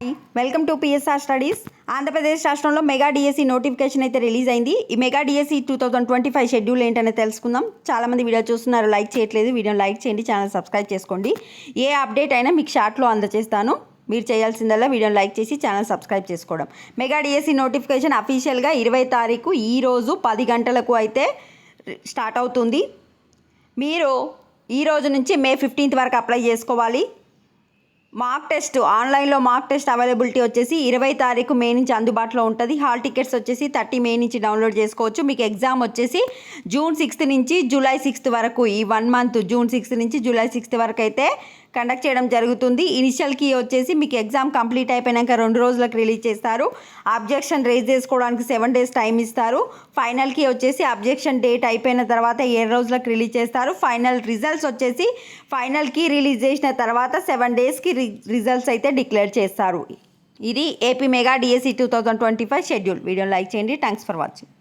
Hi welcome to PSR studies. Andhra Pradesh రాష్ట్రంలో mega DSC notification అయితే release అయింది. ఈ మెగా డిఎస్సి 2025 షెడ్యూల్ ఏంటనే తెలుసుకుందాం. చాలామంది వీడియో చూస్తున్నారు, లైక్ చేయట్లేదు. వీడియోని లైక్ చేయండి, ఛానల్ సబ్స్క్రైబ్ చేసుకోండి. ఏ అప్డేట్ అయినా మీకు షార్ట్లో అందజేస్తాను. మీరు చేయాల్సిందల్లా వీడియోని లైక్ చేసి ఛానల్ సబ్స్క్రైబ్ చేసుకోవడం. మెగా డిఎస్సి నోటిఫికేషన్ అఫీషియల్గా 20 తారీఖు ఈరోజు 10 గంటలకు అయితే స్టార్ట్ అవుతుంది. మీరు ఈ రోజు నుంచి మే 15th వరకు అప్లై చేసుకోవాలి. మాక్ టెస్ట్ ఆన్లైన్లో మాక్ టెస్ట్ అవైలబిలిటీ వచ్చేసి 20 తారీఖు మే నుంచి అందుబాటులో ఉంటుంది. హాల్ టికెట్స్ వచ్చేసి 30 మే నుంచి డౌన్లోడ్ చేసుకోవచ్చు. మీకు ఎగ్జామ్ వచ్చేసి జూన్ 6 నుంచి జూలై 6 వరకు, ఈ 1 మంత్ జూన్ 6 నుంచి జూలై 6 వరకు అయితే కండక్ట్ చేయడం జరుగుతుంది. ఇనిషియల్ కీ వచ్చేసి మీకు ఎగ్జామ్ కంప్లీట్ అయిపోయాక 2 రోజులకు రిలీజ్ చేస్తారు. అబ్జెక్షన్ రేజ్ చేసుకోవడానికి 7 days టైం ఇస్తారు. ఫైనల్ కీ వచ్చేసి అబ్జెక్షన్ డేట్ అయిపోయిన తర్వాత 7 రోజులకు రిలీజ్ చేస్తారు. ఫైనల్ రిజల్ట్స్ వచ్చేసి ఫైనల్ కీ రిలీజ్ చేసిన తర్వాత 7 daysకి రిజల్ట్స్ అయితే డిక్లేర్ చేస్తారు. ఇది ఏపీ మెగా డిఎస్సి 2025 షెడ్యూల్. వీడియోని లైక్ చేయండి. Thanks for watching.